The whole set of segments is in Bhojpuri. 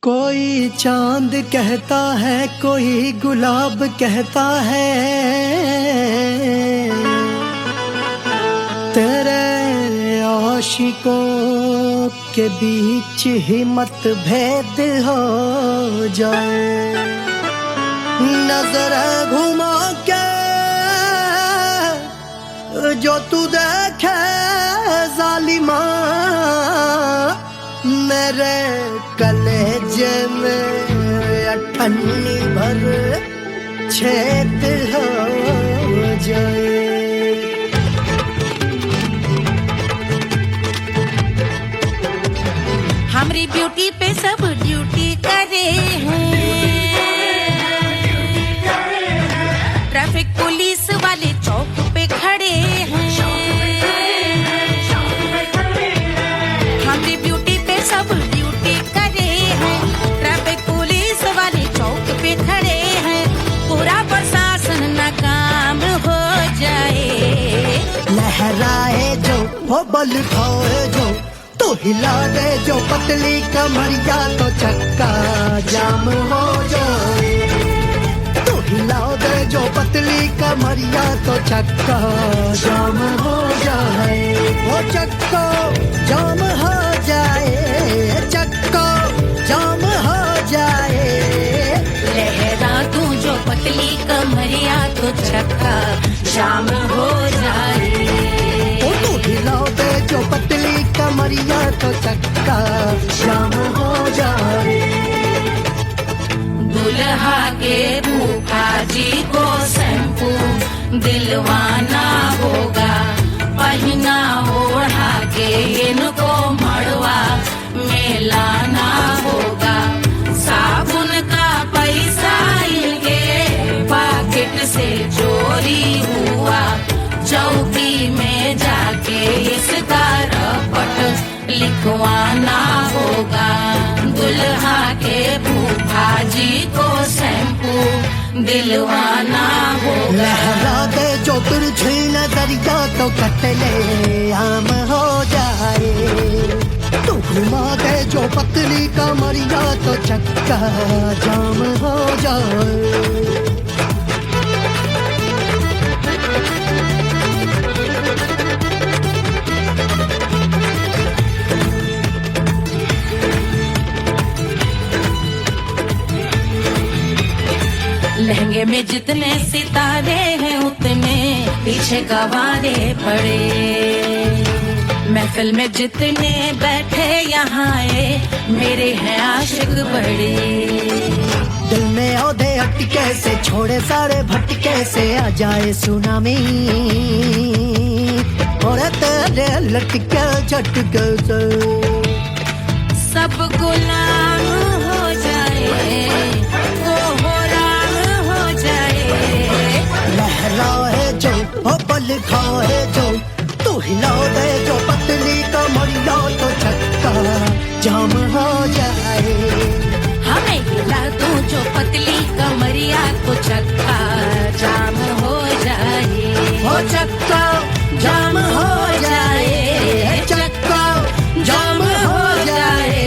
कोई चांद कहता है, कोई गुलाब कहता है, तेरे आशिकों के बीच ही मतभेद हो जाए। नजर घुमा के जो तू देखे जालिमा, मेरे कलेजे में अठन्नी भर छेद हो जाए। हमारी ब्यूटी पे सब ड्यूटी करे हैं, ट्रैफिक पुलिस वाले चौक पे खड़े हैं। हमारी ब्यूटी पे सब ड्यूटी करे हैं, ट्रैफिक पुलिस वाले चौक पे खड़े हैं। पूरा प्रशासन नाकाम हो जाए। लहराए जो वो बल खाए जो, तो हिला दे जो पतली कमरिया, तो चक्का जाम हो जाए। तो हिला दे जो पतली कमरिया, तो चक्का जाम हो जाए। वो चक्का जाम हो जाए, चक्का जाम हो जाए। लहरा तू जो पतली कमरिया, तो चक्का जाम हो जाए। तो हिला दे जो पतली कमरिया, तो चक्का जाम हो जाए। दुल्हा के फूफा जी को शैम्पू दिलवाना होगा, पहना ओढ़ा के इनको मड़वा में लाना होगा। साबुन का पैसा इनके पॉकेट से चोरी हुआ, चौकी में जाके इसका रपट लिखवाना होगा। दुल्हा के फूफा जी को शैम्पू दिलवाना होगा। लहरा दे जो तिरछी नजरिया, तो कतले आम हो जाए। तू घुमा दे जो पतली कमरिया, तो चक्का जाम हो जाए। लहंगे में जितने सितारे हैं, उतने पीछे गवारे पड़े। महफिल में जितने बैठे यहाँ आए, मेरे हैं आशिक बड़े। दिल में औधे अटके से, छोड़े सारे भटके से, आ जाए सुनामी और तेरे लटके झटके से सब गुलाम हो जाए, वो हो राम हो जाए। लहराए जो वो बल खाए जो, तू हिला दे जो पतली कमरिया, तो चक्का जाम हो जाए। हमें हिला दूं जो पतली कमरिया, तो चक्का जाम हो जाए। वो चक्का जाम हो जाए, चक्का जाम हो जाए।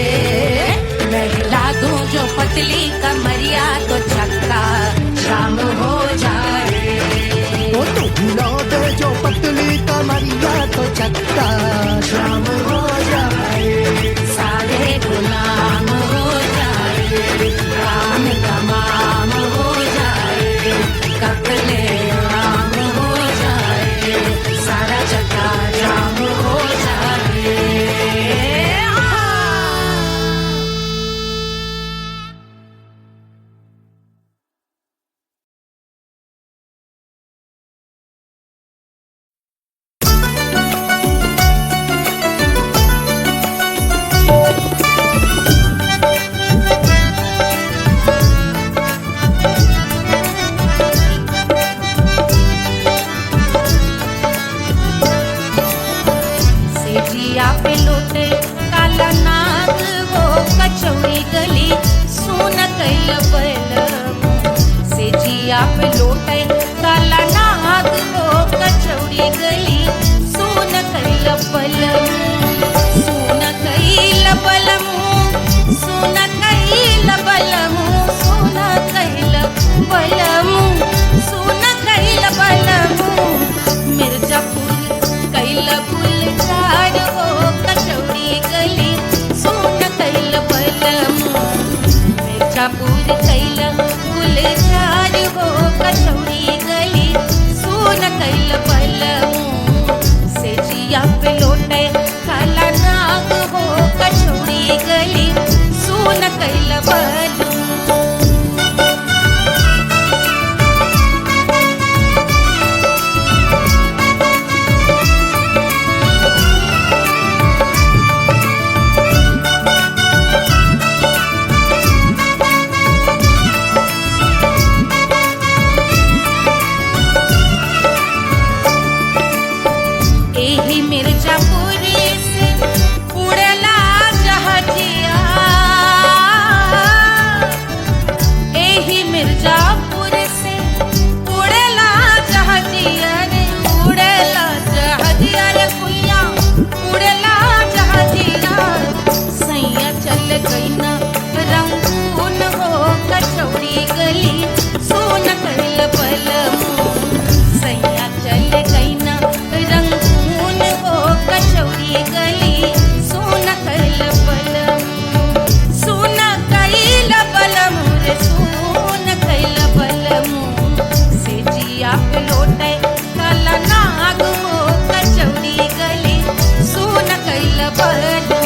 मैं हिला दूं जो पतली कमरिया, तो चक्का जाम हो जाए। वो तू हिला दे जो पतली कमरिया, तो चक्का जाम हो जाए। सारे गुलाम हो जाए, काम तमाम हो जाए। कपले आम हो जाए, सारा चक्का जाम हो जाए। रंगून हो कचौड़ी गली सोन कैल बलमू सैया चल गईना रंगून हो कचौड़ी गली सोन कैल बलमू सोन कैल बलमू रे सोन कैल बलमू से जिया पे लौटे काला नाग हो कचौड़ी गली सोन कैल बलमू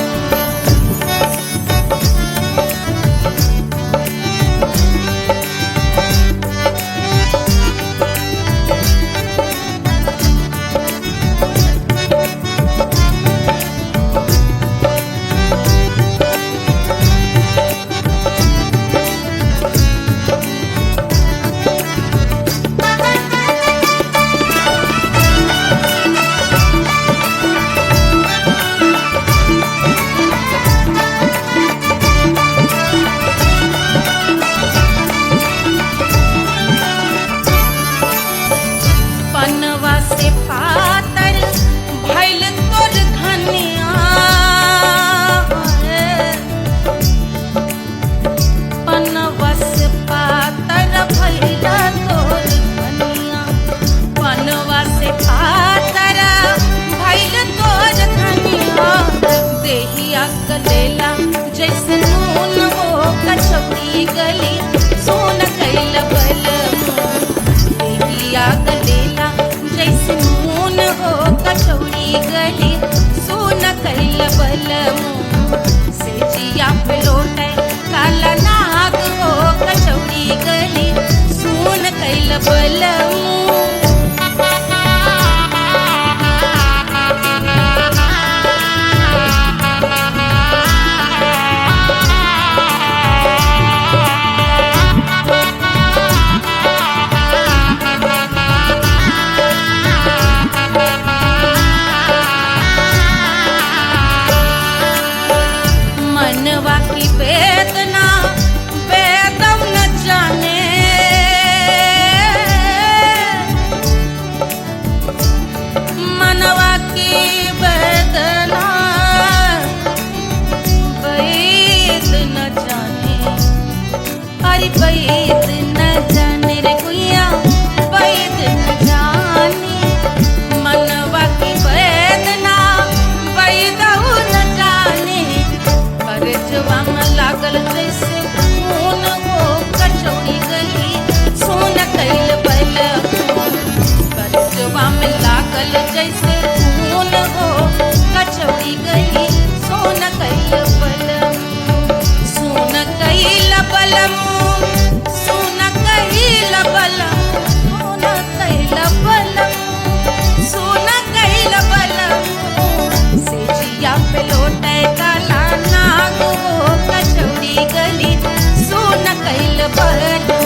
पनवा से पातर भइल तोर धनिया पनवा से पातर भइल तोर धनिया पनवा से पातर भइल तोर धनिया देहिया गलेला जैसे नून हो कचौड़ी गली सोन कैल बलमू देहिया गलेला जैसे नून हो कचौड़ी गली सोन कैल बलमू से जिया पे लौटे काला नाग हो कचौड़ी गली सोन कैल बलमू मनवा की वेदना वेदम न जाने मनवा की वेदना वैद न जाने अरे वैद न जाने रे गुइया वैद न जाने मनवा की वेदना वैद न जाने परजवा में लागल जैसे खून हो कचौड़ी गली सोन कैल बलमू परजवा में लागल जैसे खून हो कचौड़ी गली सोन कैल बलमू सोन कैल बलमू सोन कैल बलमू सोन कैल बलमू सोन कैल बलमू से जिया पे लौटे काला नाग हो कचौड़ी गली सोन कैल बलमू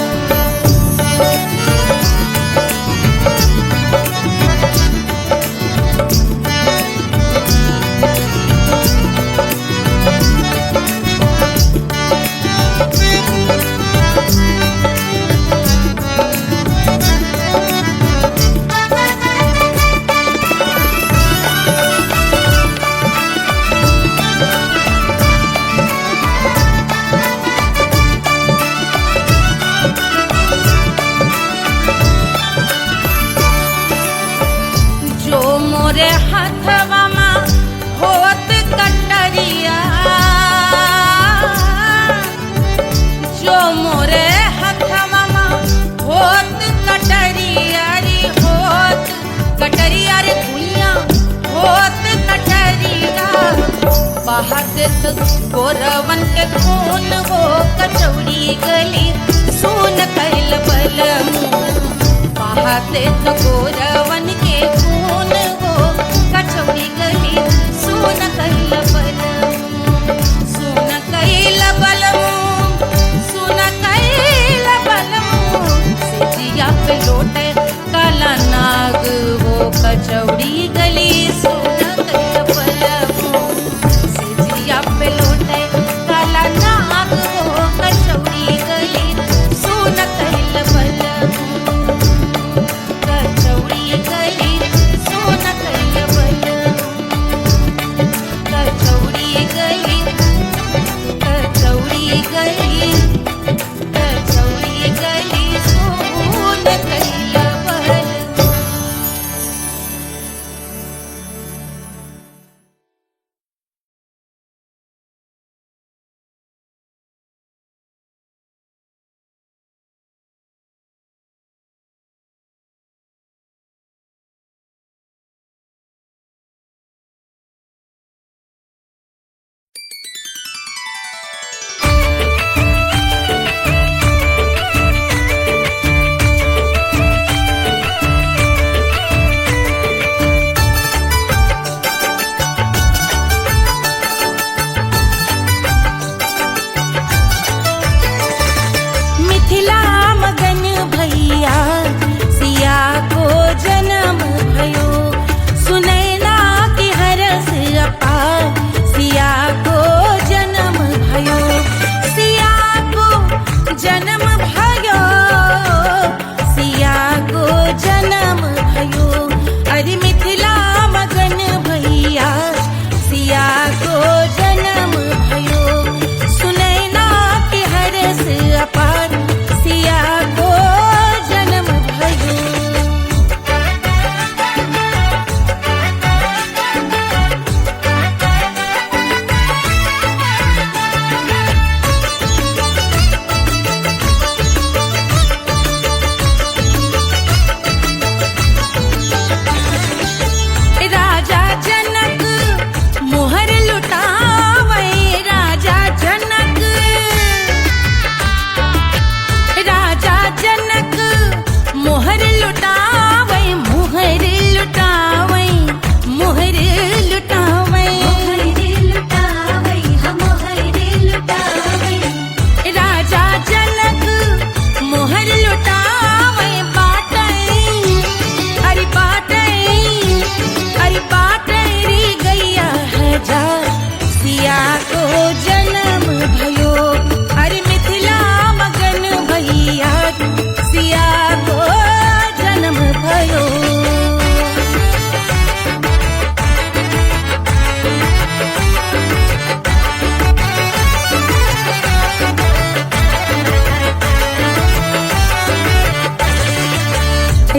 जो मोरे हथवा में होत कटरिया जो मोरे हथवा में होत कटरिया रे होत कटरिया रे भुइया होत कटरिया बहात गोरवन के खून हो कचौड़ी गली सोन कैल बलमू बहाते तो गोरवन के खून हो कचौड़ी गली सोन कैल बलमू सोन कैल बलमू सोन कैल बलमू से जिया पे लौटे काला नाग हो कचौड़ी गली सोन कैल बलमू से जिया पे लौटे काला नाग हो कचौड़ी गली सोन कैल बलमू कचौड़ी गली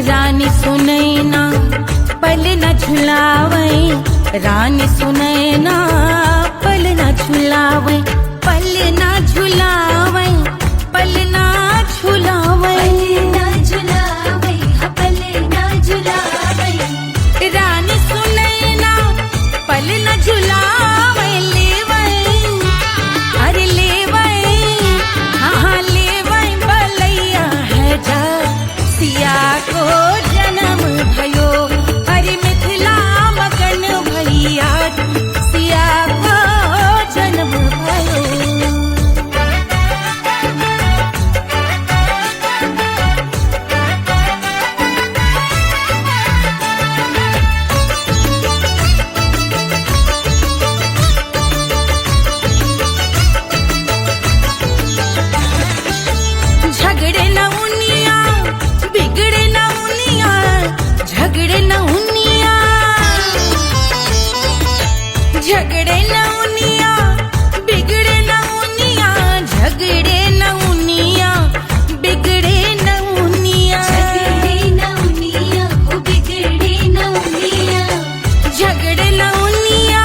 रानी सुनैना पल न झुलावे, रानी सुनैना पल न झुलावे, पल न झुलावे, पल न झुलावे, पल न झुलावे, रानी सुनैना पल न झुलावे, लेवे अरे लेवे, हाँ लेवे बलैया है जा सिया को जन्म भयो, अरे मिथिला मगन भैया सिया को जन्म भयो। झगड़े न उनिया बिगड़े न उनिया, झगड़े न उनिया, झगड़े न उनिया बिगड़े न उनिया, झगड़े न उनिया बिगड़े न उनिया, झगड़े न उनिया बिगड़े न उनिया, झगड़े न उनिया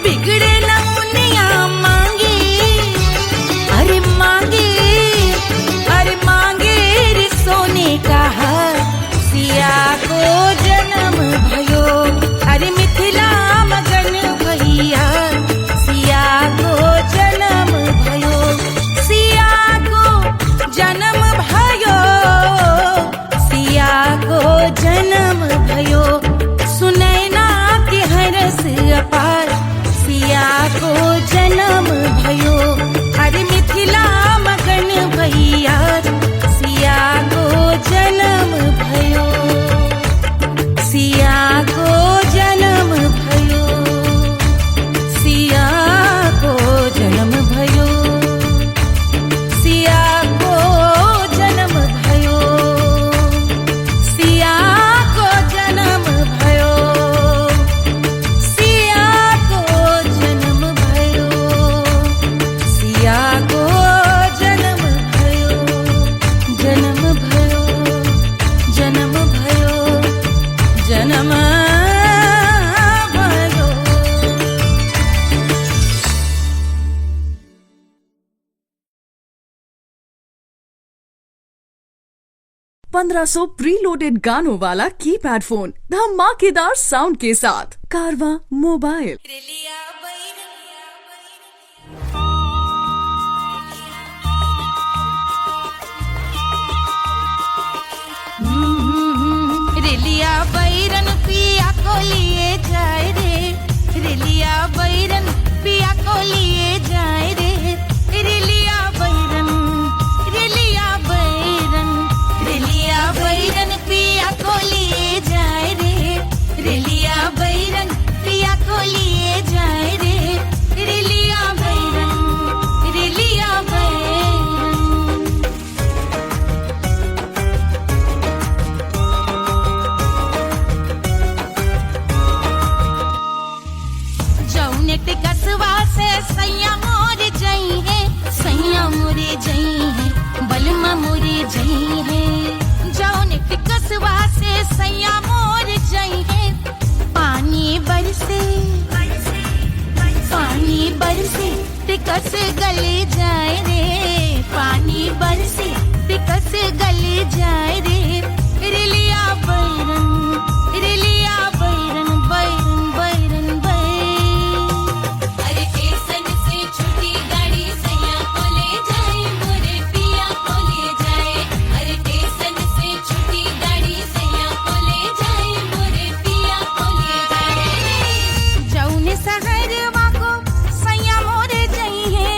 बिगड़े न उनिया, मांगे अरे मांगे, अरे मांगे रे सोने का हार सिया को जन्म भयो, अरे मिथिला मगन भैया सिया को जन्म भयो, सिया को जन्म भयो, सिया को जन्म भयो, सुनैना के हरस अपार सिया को जन्म भयो, अरे मिथिला मगन भैया सिया को जन्म भयो, सिया को जन्म भयो, सिया को जन्म भयो, सिया को जन्म भयो, सिया को जन्म भयो, सिया को जन्म भयो, सिया को जन्म भयो, जन्म भयो, जन्म भयो, जन्म भयो। 1500 प्रीलोडेड गानों वाला कीपैड फोन धमाकेदार साउंड के साथ कारवा मोबाइल। रेलिया बैरन पिया को लिए जाए रे, रेलिया बैरन पिया को लिए जाए रे, रेलिया बैरन, रेलिया बैरन, रेलिया बैरन पिया को लिए जाए रे, रेलिया बैरन पिया को लिए जाए रे, रेलिया बैरन, रेलिया बैरन। जौने टिकसवा से सैया मोर जई है, सैया मोरे जई है, बलमा मोरे जई है, जौने टिकसवा से सैया मोर जई है, पानी बरसे, पानी बरसे टिकस गले जाए रे, पानी बरसे टिकस गले जाए रे, रेलिया बैरन, रेलिया बैरन, बैरन बैरन बैरन। अरे स्टेशन से छुट्टी गाड़ी सैया को ले जाए, मोरे पिया को ले जाए, अरे स्टेशन से छुट्टी गाड़ी सैया को ले जाए, मोरे पिया को ले जाए, जौने शहरवा को सैया मोरे जई है,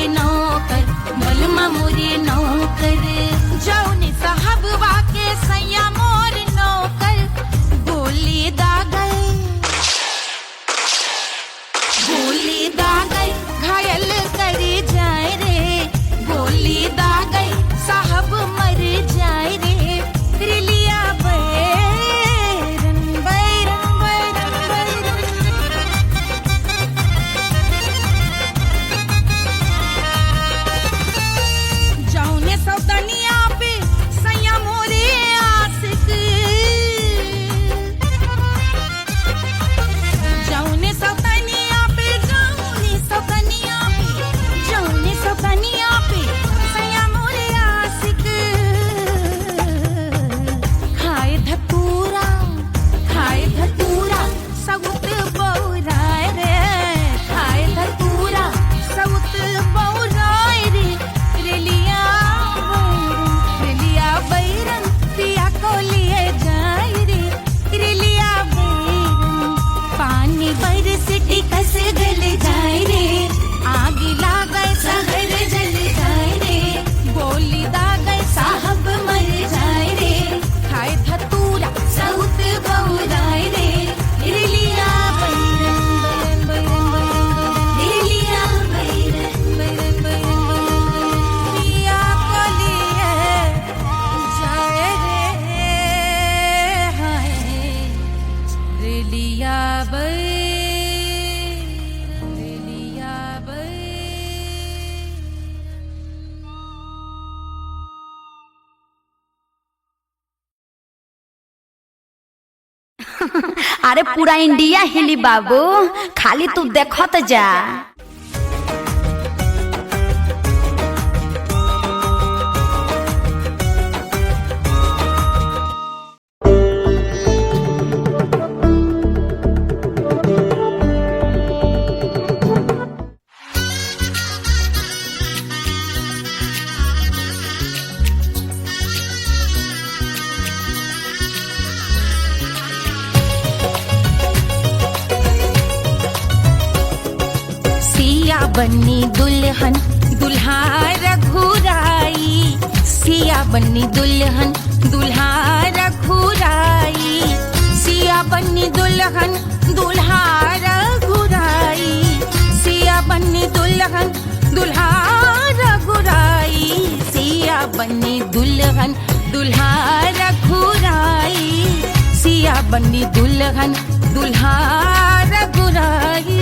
मोरे नौकर, बलमा मोरे नौकर। जौने साहबवा के सैया मोर नौकर, गोली दागल घायल कर जाए रे, गोली दागल साहब मर जाए रे। रिलिया बैरन बैरन बैरन बैरन। जौने सौदनिया पे सैया मोरे आशिक, जौने सौदनिया पे सैया मोरे आशिक। खाए धतूरा सउत बौराए रे, खाए धतूरा सउत बौराए रे। रेलिया बैरन पिया को लिए जाए रे, रेलिया बैरन। पानी बरस टिकस गल जाए रे, आग लागै सहर जल जाए रे। गोली दागै साहब मर जाए रे, खाए धतूरा सउत बौराए रे। रिलिया बैरन बैरन बैरन बैरन, रिलिया बैरन बैरन बैरन बैरन। पिया को लिए जाए रे, हाय रिलिया बैरन, रिलिया बैरन। अरे पूरा इंडिया हिली बाबू, खाली तू देखत जा। बन्नी दुल्हन दुल्हा रघुराई, सिया बन्नी दुल्हन दुल्हा रघुराई। सिया बन्नी दुल्हन दुल्हा रघुराई, सिया बन्नी दुल्हन दुल्हा रघुराई। सिया बन्नी दुल्हन दुल्हा रघुराई, सिया बन्नी दुल्हन दुल्हा रघुराई।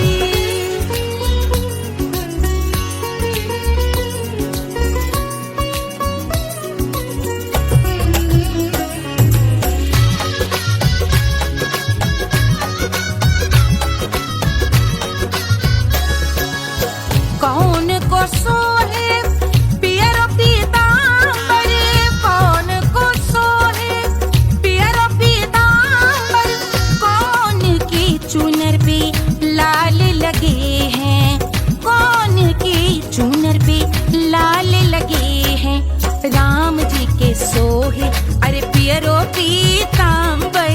कौन को सोहे पियरो पीतांबर, कौन को सोहे पियरो पीतांबर। कौन की चुनर पे लाल लगे हैं, कौन की चुनर पे लाल लगे हैं। राम जी के सोहे अरे पियरो पीतांबर,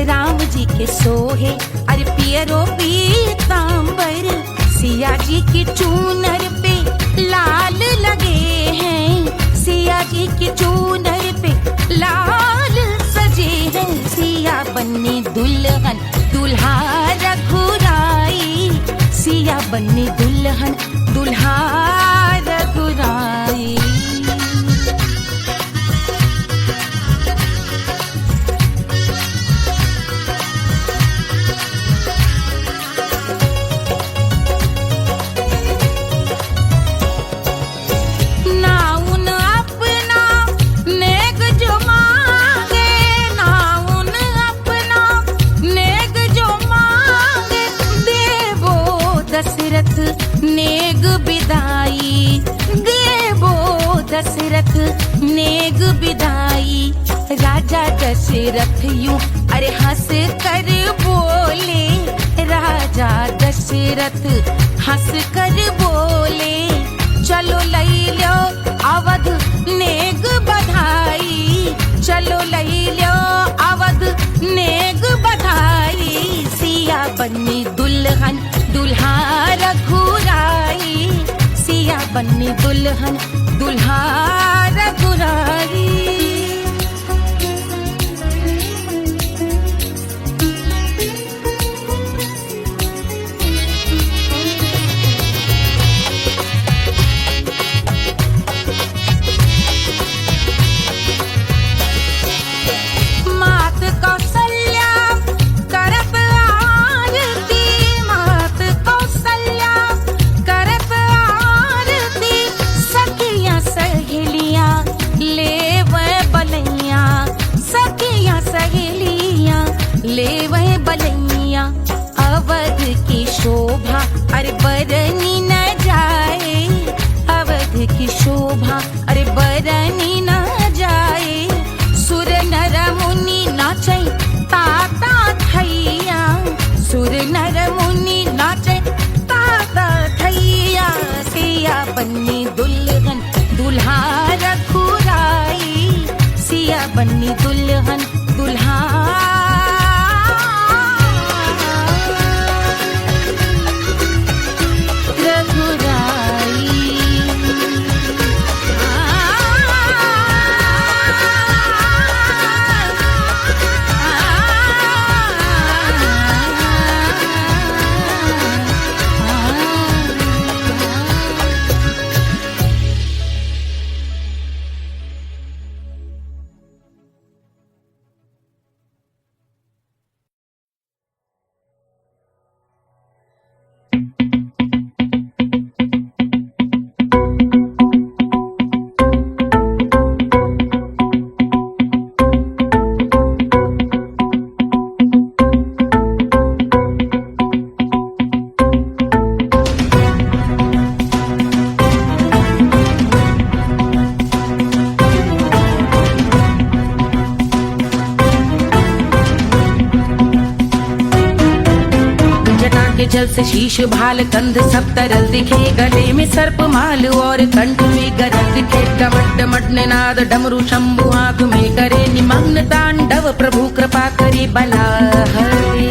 राम जी के सोहे अरे पियरो पीतांबर। सिया जी की चूनर पे लाल लगे हैं, सिया जी की चूनर पे लाल सजे हैं। सिया बन्नी दुल्हन दुल्हा रघुराई, सिया बन्नी दुल्हन दुल्हा रघुराई। नेग बिदाई देवो दशरथ, नेग बिदाई। राजा दशरथ यूं अरे हंस कर बोले, राजा दशरथ हंस कर बोले। चलो लई लो अवध नेग बधाई, चलो लई लो अवध नेग बधाई। सिया बन्नी दुल्हन दुल्हा रघुराई, सिया बन्नी दुल्हन दुल्हा रघुराई। ले वह बलैया अवध की शोभा अरे बरनी न जाए, अवध की शोभा अरे बरनी न जाए। सुर नर मुनि नाचे ताता थैया, सुर नर मुनि नाचे ताता थैया। सिया बन्नी दुल्हन दुल्हा रघुराई, सिया बन्नी दुल्हन दुल्हा जल से शीश भाल कंध सब तरल दिखे, गले में सर्प माल और कंठ में गरज दिखे। डमट डमट निनाद डमरू शंभु आंख में करे निमग्न तांडव, प्रभु कृपा करे बला हरे।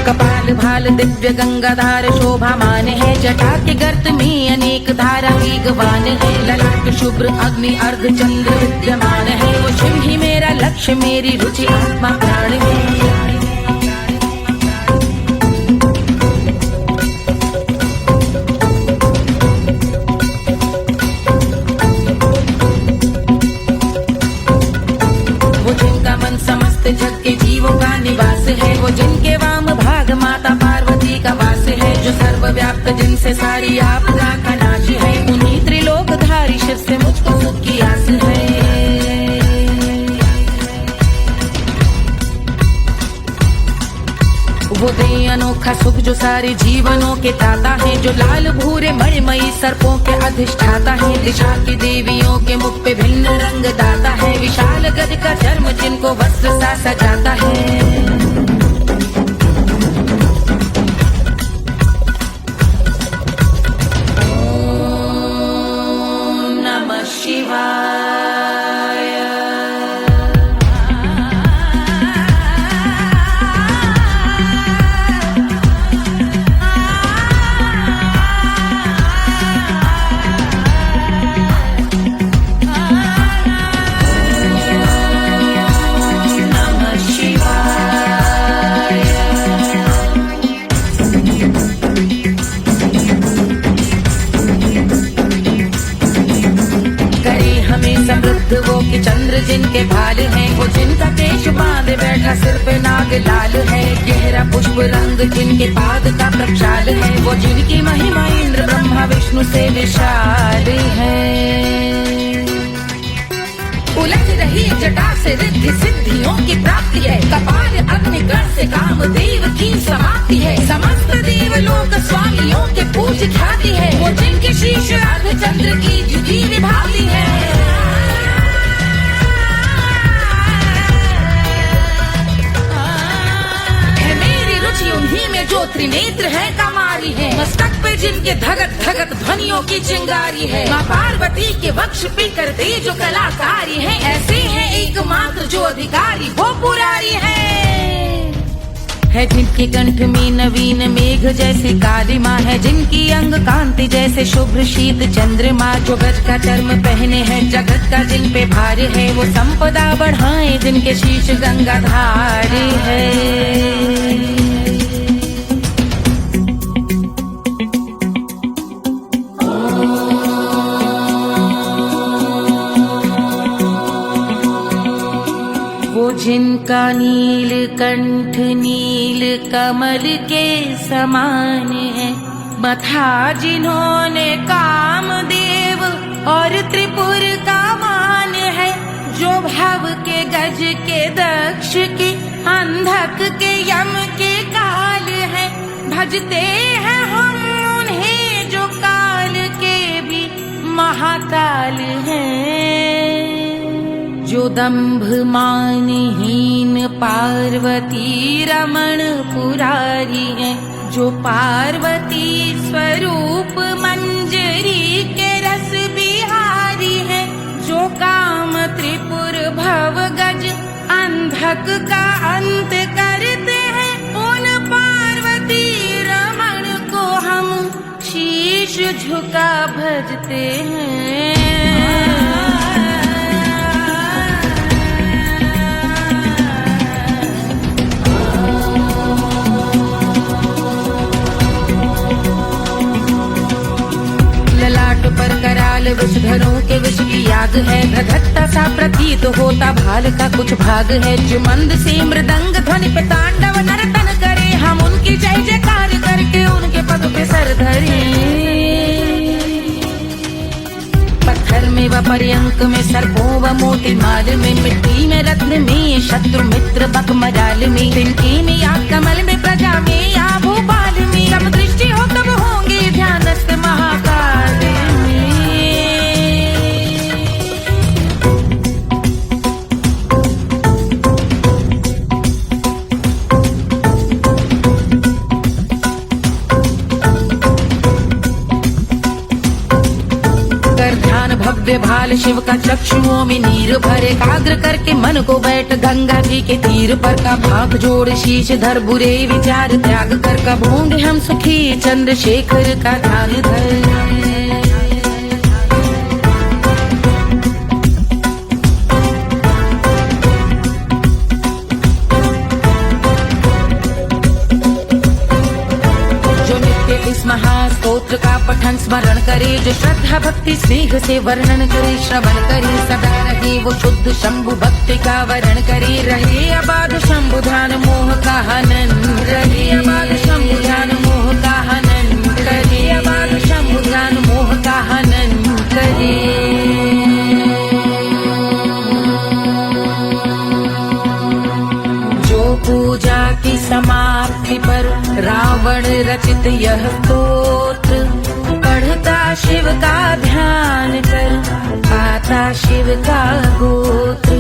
कपाल भाल दिव्य गंगाधार शोभा मान है, जटा के गर्त में अनेक धारा वेगवान है। ललाट शुभ्र अग्नि अर्ध चंद्र विद्यमान है, वो शिव ही मेरा लक्ष्य मेरी रुचि आत्मा प्राण है। वो जिनका मन समस्त जग के जीवों का निवास है, वो जिनके वाम भाग माता पार्वती का वास है। जो सर्वव्याप्त जिनसे सारी आपदा का नाश है, उन्हीं त्रिलोकधारी शिव से मुझको सुख की आस है। वो दे अनोखा सुख जो सारे जीवनों के दाता है, जो लाल भूरे मणिमयी सर्पों के अधिष्ठाता है। दिशा की देवियों के मुख पे भिन्न रंग दाता है, विशाल गज का चर्म जिनको वस्त्र सा सजाता है। ओम नमः शिवाय। समृद्ध वो कि चंद्र जिनके भाल हैं, वो जिनका केश बांधे बैठा सिर पे नाग लाल है। गहरा पुष्प रंग जिनके पाद का प्रक्षाल है, वो जिनकी महिमा इंद्र ब्रह्मा विष्णु से विशाल है। उलझ रही जटा से रिद्धि सिद्धियों की प्राप्ति है, कपाल अग्निगण से कामदेव की समाप्ति है। समस्त देवलोक स्वामियों के पूज ख्याति है, वो जिनके शीश अर्ध चंद्र की जुदी विभाती है। उन्हीं में जो त्रिनेत्र है कमारी है, मस्तक पे जिनके धगत धगत ध्वनियों की चिंगारी है। माँ पार्वती के वक्ष पे करते जो कलाकारी है, ऐसे है एकमात्र जो अधिकारी वो पुरारी है। है, जिनके कंठ में नवीन मेघ जैसी कालिमा है, जिनकी अंग कांति जैसे शुभ्र शीत चंद्रमा, जो गज का चर्म पहने हैं जगत का जिन पे भार है, वो संपदा बढ़ाए जिनके शीश गंगाधार है। जिनका नील कंठ नील कमल के समान है, मथा जिन्होंने कामदेव और त्रिपुर का मान है, जो भव के गज के दक्ष के अंधक के यम के काल है, भजते हैं हम उन्हें जो काल के भी महाकाल हैं। जो दंभ मानहीन पार्वती रमण पुरारी है, जो पार्वती स्वरूप मंजरी के रस बिहारी है, जो काम त्रिपुर भव गज अंधक का अंत करते हैं, उन पार्वती रमण को हम शीश झुका भजते हैं। पर कराल विषधरों के विष की याद है, धधकता सा प्रतीत होता भाल का कुछ भाग है, जो मंद से मृदंग ध्वनि पे तांडव नर्तन करे, हम उनकी जय जयकार करके उनके पद पे सर धरे। पत्थर में व पर्यंक में सर्पों व मोती माल में, मिट्टी में रत्न में शत्रु मित्र बक मजाल में, तिनके में या कमल में प्रजा में या भोपाल में, सब दृष्टि हो तब होंगे ध्यानस्थ महाकाल में। भव्य भाल शिव का चक्षुओं में नीर भरे, एकाग्र करके मन को बैठ गंगा जी के तीर पर, का भाग जोड़ शीश धर बुरे विचार त्याग कर, का भोंग हम सुखी चंद्रशेखर का ध्यान धर। महास्तोत्र का पठन स्मरण करे, जो श्रद्धा भक्ति स्नेह से वर्णन करे, श्रवण करे सदा रहे वो शुद्ध शंभु भक्ति का वर्ण करे, रहे अबाध शंभु ध्यान मोह का हनन, रहे अबाध शंभु ध्यान मोह का हनन करे, अबाध शंभु ध्यान मोह का हनन करे। पूजा की समाप्ति पर रावण रचित यह स्तोत्र, पढ़ता शिव का ध्यान कर पाता शिव का गोत्र,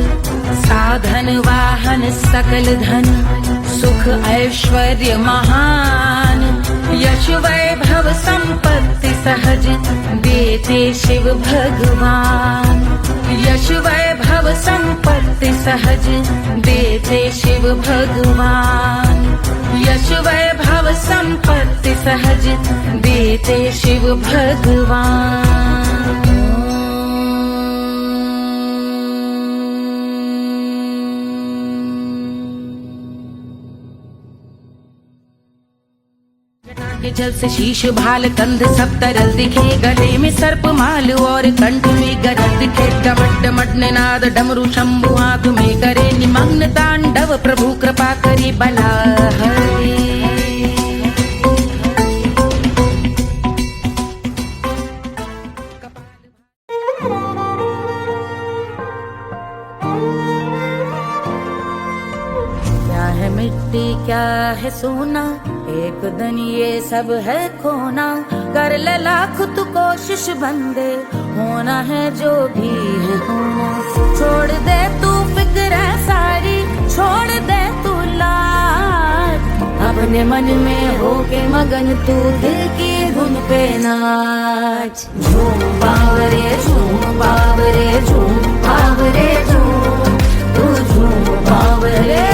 साधन वाहन सकल धन सुख ऐश्वर्य महान, यश वैभव संपत्ति सहज देते शिव भगवान, यश वैभव संपत्ति सहज देते शिव भगवान, यश वैभव संपत्ति सहज देते शिव भगवान। के जल से शीश भाल कंध सब तरल दिखे, गले में सर्प माल और कंठ में गरज दिखे, डमट डमट निनाद डमरू शंभु हाथ में करे, निमग्न तांडव प्रभु कृपा करे बला हरे। क्या है मिट्टी क्या है सोना, एक दिन ये सब है खोना, कर ले लाख तू कोशिश बंदे, होना है जो भी है होना, छोड़ दे तू फिक्र सारी, छोड़ दे तू लाज, अपने मन में होके मगन तू दिल की धुन पे नाच, झूम बावरे झूम बावरे झूम बावरे झूम, तू झूम बावरे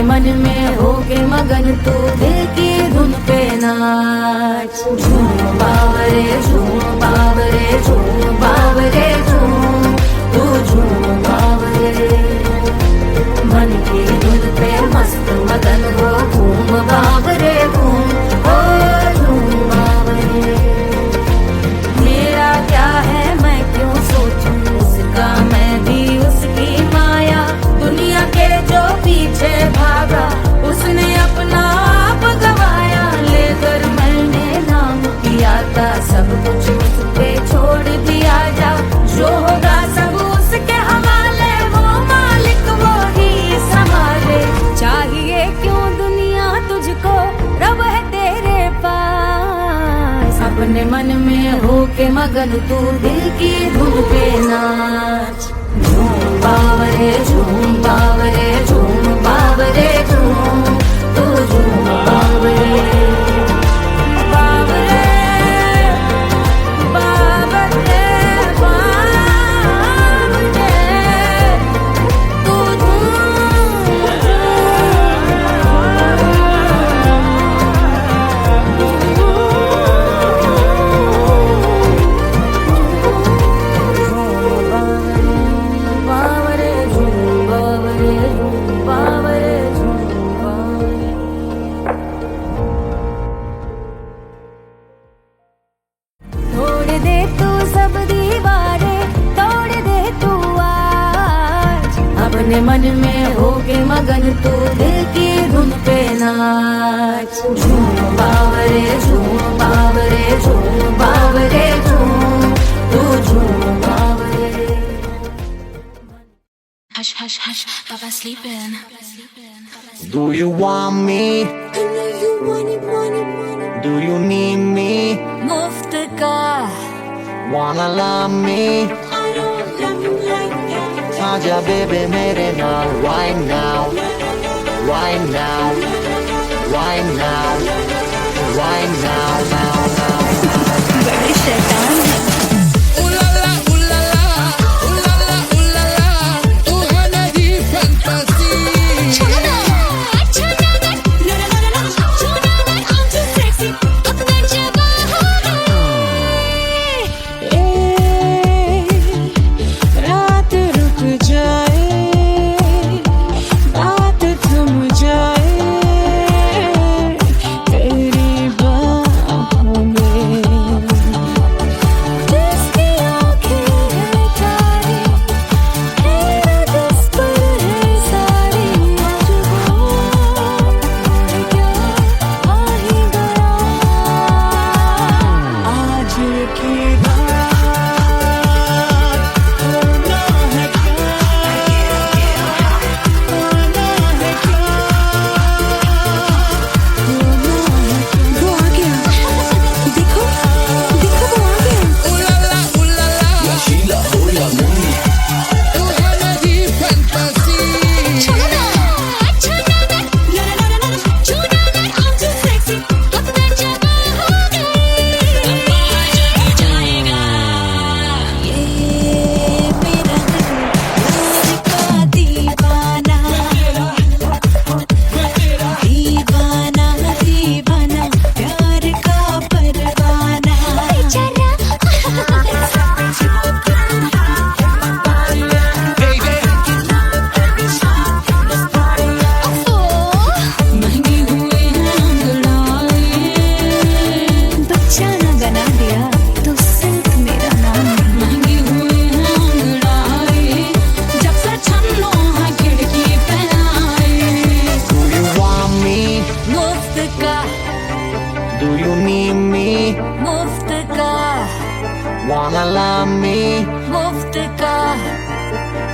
मन में होके मगन तू दिल की धुन पे नाच। झूम बावरे झूम बावरे झूम बावरे झूम, तू झूम बावरे। मन की धुन पे मस्त मगन हो घूम बावरे घूम, ओ झूम बावरे। मेरा क्या है मैं क्यों सोचूं उसका, मैं भी उसकी माया। दुनिया के जो पीछे भागा उसने अपना आप गवाया। लेकर मैंने नाम किया था सब कुछ उस पे छोड़ दिया जा। जो होगा सब उसके हवाले, वो मालिक वो ही संभाले। चाहिए क्यों दुनिया तुझको, रब है तेरे पास। अपने मन में होके मगन तू दिल की धुन पे नाच। झूम बावरे झूम बावरे झूम बावरे झूम, तू झूम बावरे। बावरे बावरे बावरे, तू बावरे झूम बावरे झूम बावरे झूम बावरे। तोड़ दे तू सब दीवारें, तोड़ दे तू आज। अपने मन में होके मगन तू दिल की धुन पे नाच। झूम बावरे झूम बावरे झूम बावरे झूम, तू झूम बावरे। Hush, hush, hush, Papa sleeping. Do you want me? Do you need me? मुफ्त का Wanna love me? आजा बेबे मेरे नाल right now, right now, right now, right now, now, now. बड़ी शैतान है। रात रुक जाए, बात थम जाए तेरी बाहों में। जिसकी आँखें हैं तारी, तेरा जिस पर है सारी। आज वो क्या आ ही गया, आज की Wanna love me? मुफ्त का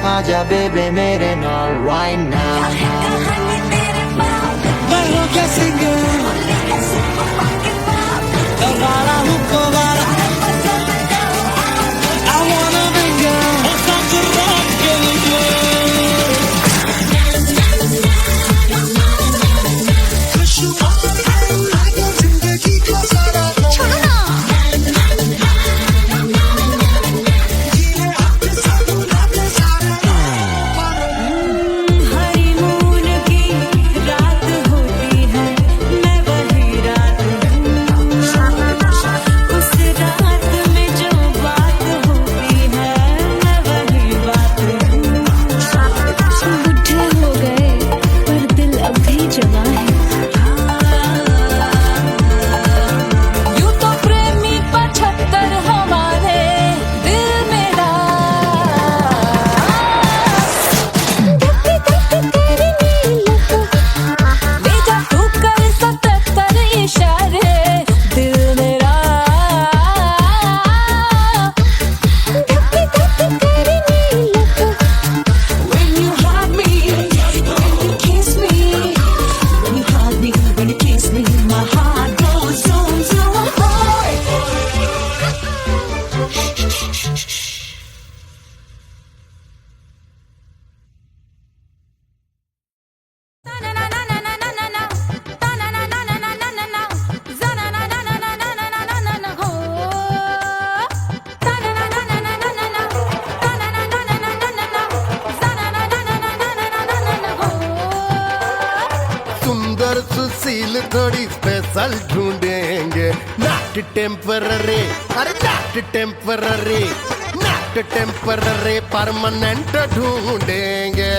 आजा बेबे मेरे नाल right now. मैं हूँ क्या सिंगर, दोबारा हूँ दोबारा। I wanna be girl, और सब rock के लिए। जिंदगी को सारा हनीमून की थोड़ी स्पेशल ढूंढेंगे, नॉट टेम्पररी, अरे not temporary, not temporary, permanent ढूंढेंगे।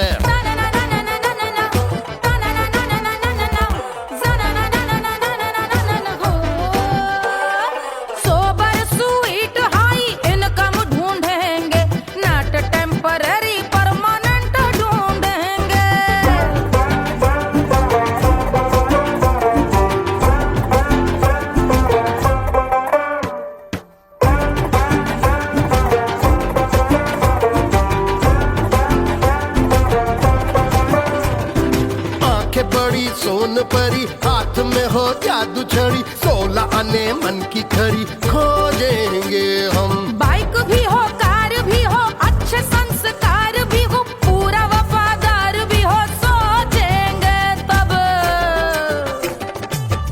बड़ी सोन परी, हाथ में हो जादू छड़ी, 16 आने मन की खरी खोजेंगे हम। बाइक भी हो, कार भी हो, अच्छे संस्कार भी हो, पूरा वफादार भी हो, सोचेंगे तब।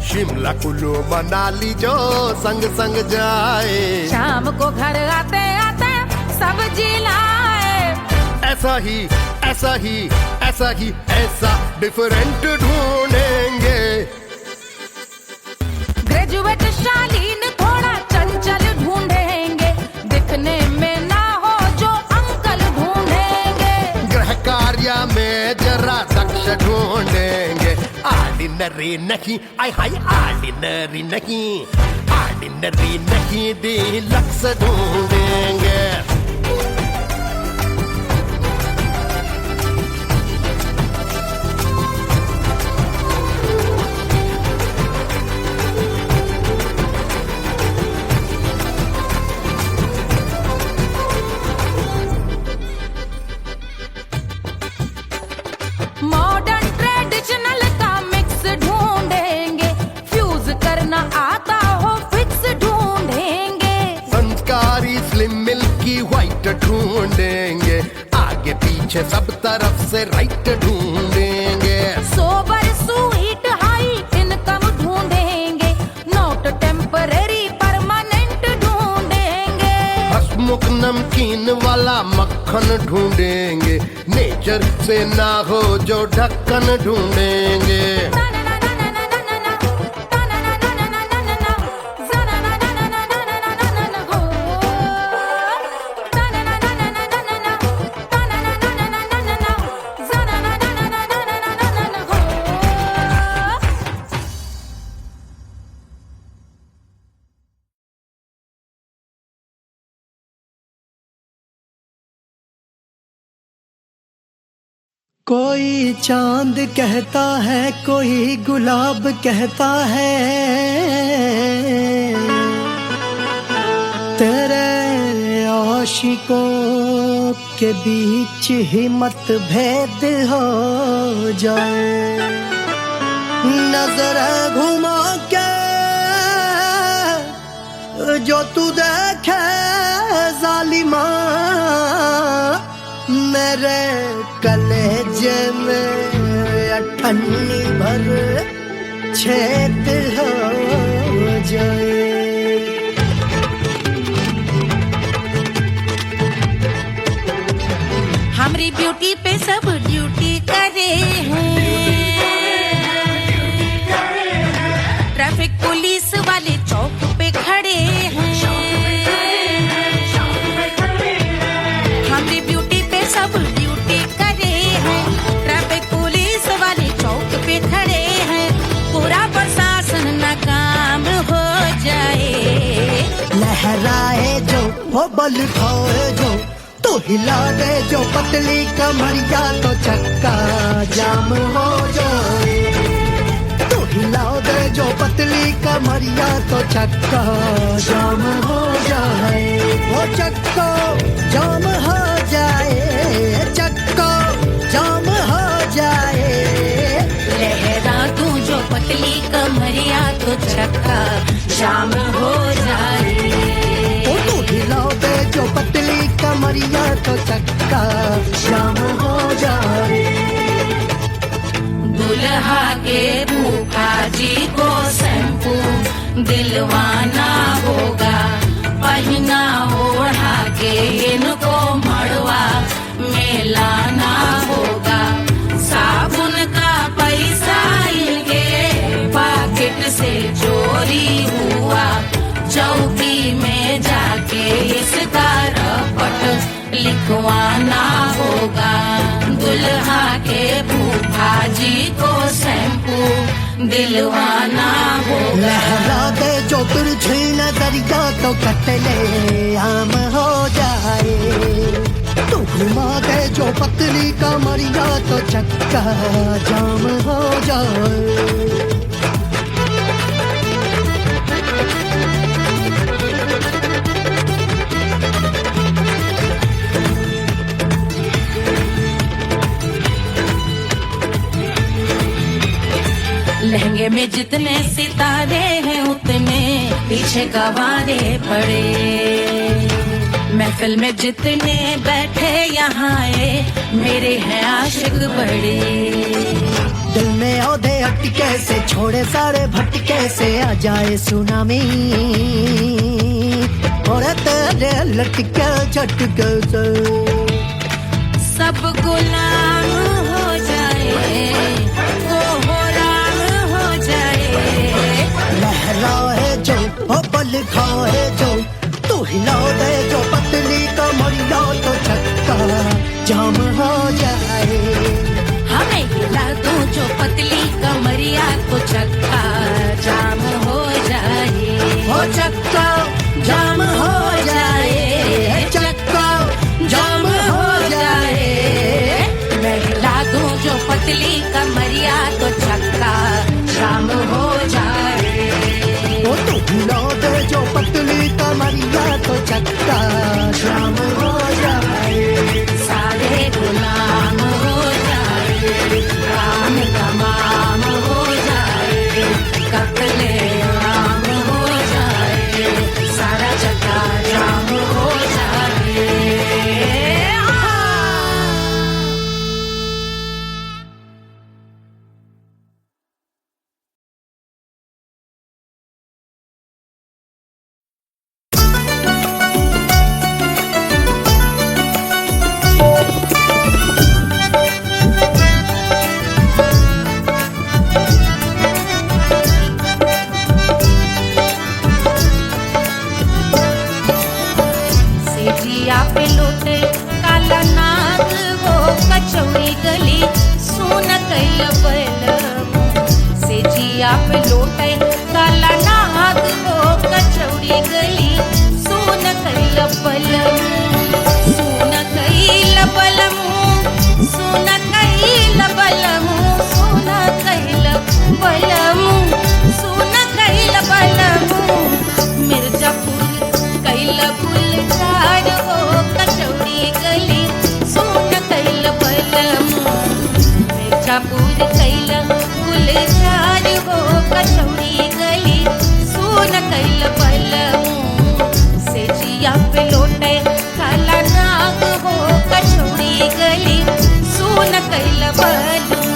शिमला कुल्लू मनाली जो संग संग जाए, शाम को घर आते आते सब्जी लाए। ऐसा ही ऐसा ही ऐसा ही ऐसा डिफरेंट ढूंढेंगे। ग्रेजुएट शालीन थोड़ा चंचल ढूंढेंगे, दिखने में ना हो जो अंकल ढूंढेंगे। गृह कार्य में जरा दक्ष ढूंढेंगे, ऑर्डिनरी नहीं, आय हाय ऑर्डिनरी नहीं, ऑर्डिनरी नहीं, डीलक्स ढूंढेंगे। मॉडर्न ट्रेडिशनल का मिक्स ढूंढेंगे, फ्यूज करना आता हो फिक्स ढूंढेंगे। संस्कारी स्लिम मिल्की व्हाइट ढूंढेंगे, आगे पीछे सब तरफ से राइट ढूंढेंगे। सोबर स्वीट हाई इनकम ढूंढेंगे, नॉट टेम्पररी परमानेंट ढूंढेंगे। हसमुख नमकीन वाला मक्खन ढूंढेंगे, नेचर से ना हो जो ढक्कन ढूंढेंगे। कोई चांद कहता है, कोई गुलाब कहता है, तेरे आशिकों के बीच ही मतभेद हो जाए। नजर घुमा के जो तू देखे जालिमा, मेरे कलेजे में अठन्नी भर छेद हो जाए। हमारी ब्यूटी पे सब ड्यूटी करे हैं, ट्रैफिक पुलिस वाले चौक पे खड़े हैं। हमारी ब्यूटी पे सब ड्यूटी करे हैं, ट्रैफिक पुलिस वाले चौक पे खड़े हैं, पूरा प्रशासन नाकाम हो जाए। लहराए जो वो बल खाए जो, तो हिला दे जो पतली कमरिया, तो चक्का जाम हो जाए। तो हिला दे जो पतली कमरिया, तो चक्का जाम हो जाए। वो चक्का जाम हो जाए, चक्का जाम हो जाए। लहरा तू जो पतली कमरिया, तो चक्का जाम हो जाए। तो हिला दे जो पतली कमरिया, तो चक्का जाम हो जाए। दुल्हा के फूफा जी को शैम्पू दिलवाना होगा, पहना ओढ़ा के इनको मड़वा में लाना होगा। साबुन का पैसा इनके पास से चोरी हुआ, चौकी में जाके इसका रपट लिखवाना होगा। दुल्हा के फूफा जी को शैम्पू दिलवाना होगा। लहरा दे जो तुझे नजरिया तो कतले आम हो जाए, तू घुमा दे जो पतली कमरिया तो चक्का जाम हो जाए। लहंगे में जितने सितारे हैं उतने पीछे गवारे पड़े, महफिल में जितने बैठे यहाँ आए मेरे हैं आशिक बड़े। दिल में औधे अटके से छोड़े सारे भटके से आ जाए सुनामी, और तेरे लटके झटके से सब गुलाम हो जाए, वो राम हो जाए। लहराए जो ओ पल खाए जो, तू हिला दे जो पतली कमरिया तो चक्का जाम हो जाए। हमें हिला दो जो पतली कमरिया तो चक्का जाम हो जाए। ओ चक्का जाम हो जाए, चक्का जाम हो जाए। मैं हिला दूं जो पतली कमरिया तो चक्का जाम हो जाए। ओ तू हिला दे जो पतली कमरिया तो चक्का जाम हो जाए। सारे गुलाम हो जाए, काम तमाम हो जाए, कत्ले आम हो जाए, सारा चक्का जाम हो जाए। सेजिया पे लोटे काला नाग हो, कचौड़ी गली सोन कैल बलमो। सेजिया पे लोटे काला नाग हो, कचौड़ी गली सोन कैल बलमो। सोन कैल बलमो, सोन कैल बलमो, सोन कैल बलमो, सोन कैल बलमो। मिर्जापुर कैल गुलजार हो, कचौड़ी गली सोन कैल बलमो। मिर्जापुर कैल गुलजार हो, कचौड़ी गली सोन कैल बलमो। सेजिया पे लोटे काला नाग हो, कचौड़ी गली सोन कैल बलमो।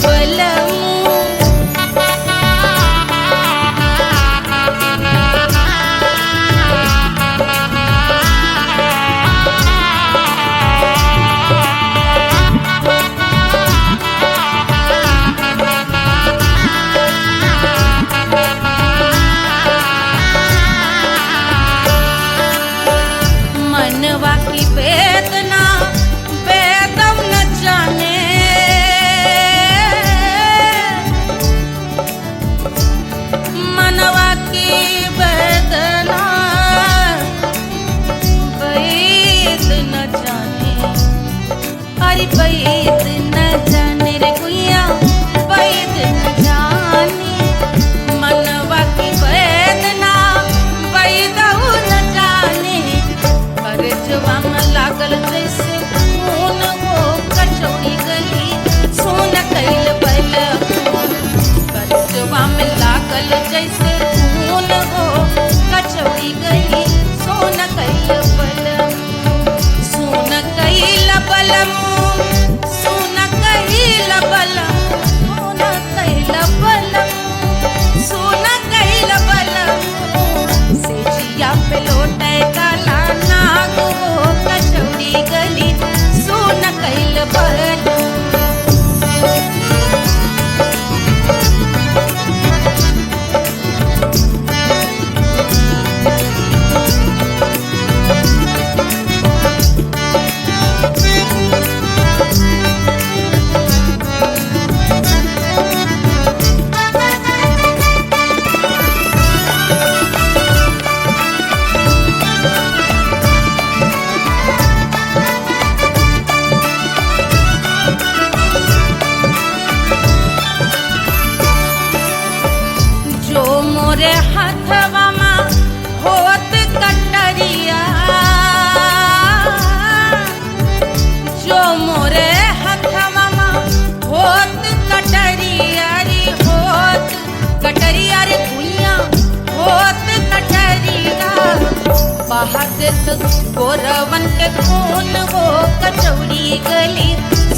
बलम मनवा की वेदना वेदम न जाने मनवा की वेदना वेद न जाने अरे वेद न जाने रे गुइया वेद न जाने मनवा की वेदना वेद न जाने परजवा में लागल जैसे खून हो कचौड़ी गली सोन कैल बल परजवा में लागल जैसे खून हो कचौड़ी गली सोन कैल बल सोन कैल बलम सोन कैल बलम सोन कैल बलम सोन कैल बलम से जिया पे लौटे काला नाग हो कचौड़ी गली सोन कैल बलम जो मोरे हथवा में होत कटरिया जो मोरे हथवा में होत कटरिया रे होत कटरिया रे भुइया होत कटरिया बहात गोरवन के खून हो कचौड़ी गली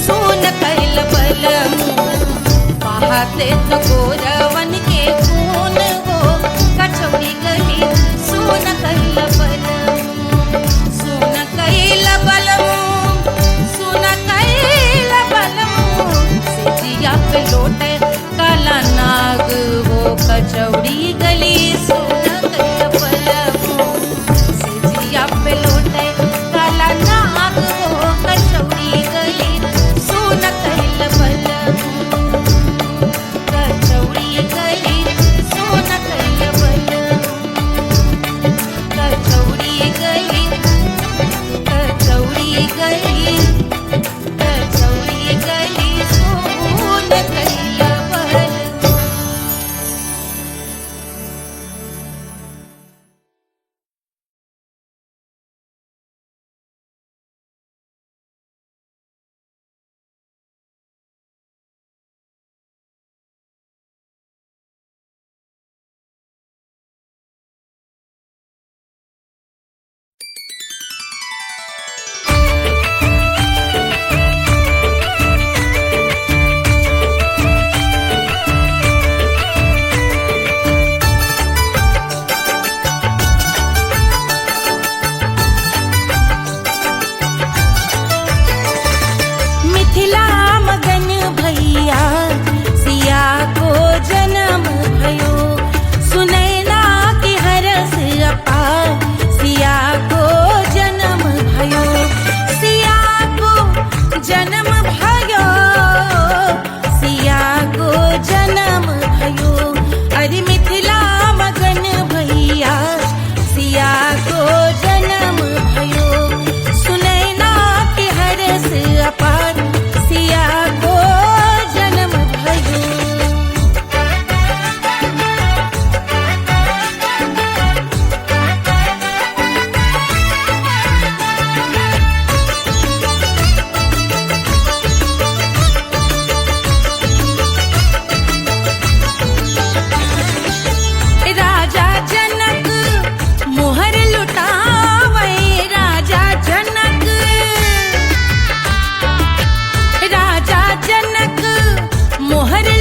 सोन कैल बलम बहाते तो गोरवन के खून हो कचौड़ी गली सोन कैल बलम सोन कैल बलम सोन कैल बलम से जिया पे लौटे काला नाग हो कचौड़ी गली सोन कैल बलम से जिया पे लौटे काला नाग हो कचौड़ी गली सोन कैल बलम कचौड़ी गली सोन कैल बलम कचौड़ी गली कचौड़ी गली कचौड़ी गली सोन कैल बलम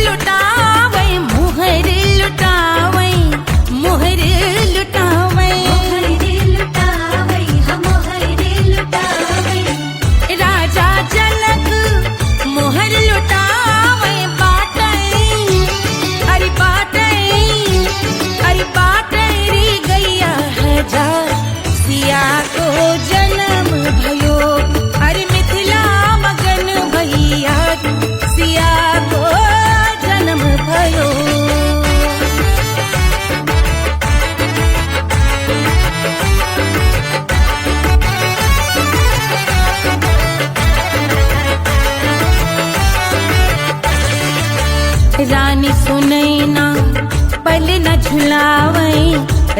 लुटावे मोहर लुटावे मोहर लुटावे राजा जनक मोहर लुटावे बाटे अरे बाटे रे गैया हजार सिया को जन्म भयो अरे मिथिला मगन भैया सिया को जन्म भयो रानी सुनैना पल न झुलावे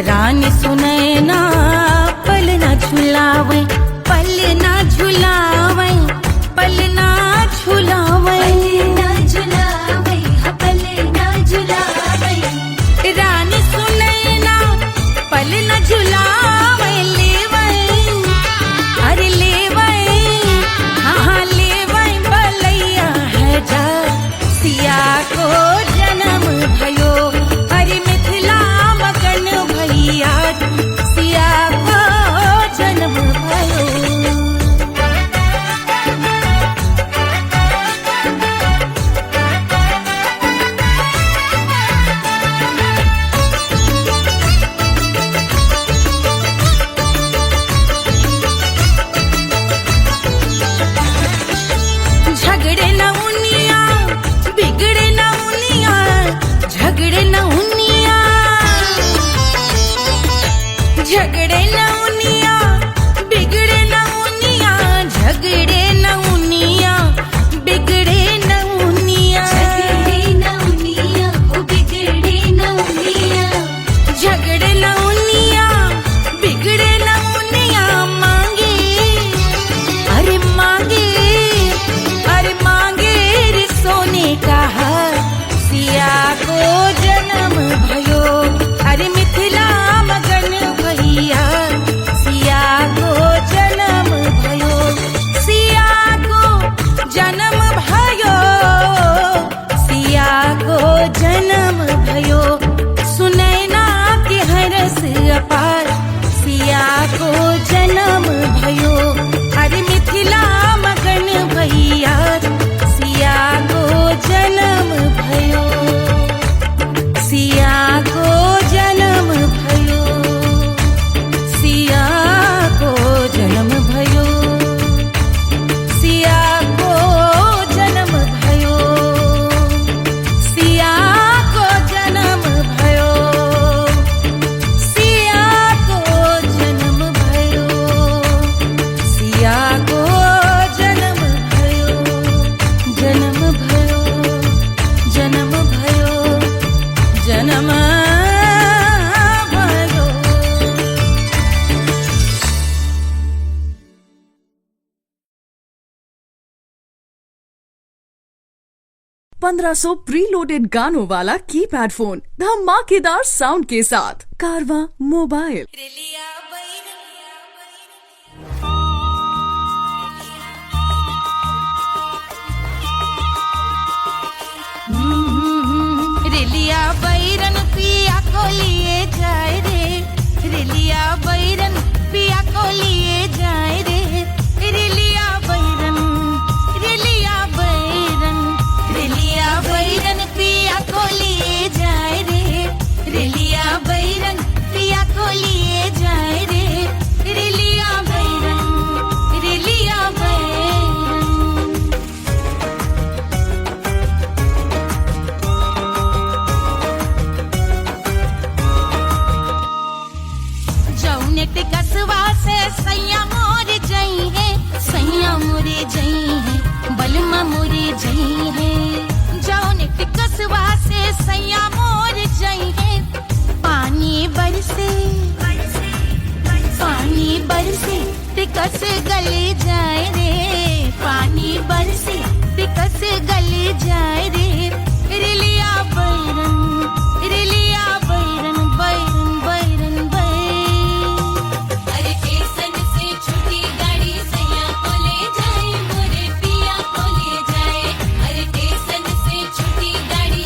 रानी सुनैना पल न झुलावे पल न झुलावे पल न झुलावे रानी सुनैना पल न झुलावे लेवे अरे लेवे हाँ लेवे बलैया है जा सिया को जन्म भयो अरे मिथिला मगन भैया सिया को जन्म भयो झगड़े न उनिया बिगड़े न उनिया झगड़े न उनिया झगड़े न उनिया बिगड़े न उनिया झगड़े न उनिया बिगड़े न उनिया झगड़े न उनिया बिगड़े न उनिया मांगे अरे मांगे रे सोने का हार सिया को जन्म भयो अरे मिथिला मगन भैया सिया को जन्म भयो सिया को जन्म भयो सिया को जन्म भयो सुनैना के हरस अपार सिया को जन्म भयो अरे मिथिला मगन भैया सिया को जन्म भयो सिया को जन्म भयो सिया को जन्म भयो सिया को जन्म भयो सिया को जन्म भयो सिया को जन्म भयो सिया को जन्म भयो जन्म भयो जन्म भयो जन्म भयो 1500 प्रीलोडेड गानों वाला कीपैड फोन धमाकेदार साउंड के साथ कारवा मोबाइल रेलिया बैरन पिया को लिए जाए रे रेलिया बैरन पिया को लिए जाए रे रेलिया बैरन रेलिया बैरन रेलिया बैरन पिया को लिए जाए रे रेलिया बैरन पिया को लिए जाए रे रेलिया बैरन रेलिया बैरन जौने ते कसवा से सैया मोरे जई है सैया मोरे जई है बलमा मोरे जई है जौने ते कसवा से सैया मोरे जई है पानी बरसे ते कस गले जाए रे पानी बरसे ते कस गले जाए रे रेलिया बैरन बैरन बैरन अरे स्टेशन से छुट्टी गाड़ी सैया को ले जाए मोरे पिया को ले जाए अरे स्टेशन से छुट्टी गाड़ी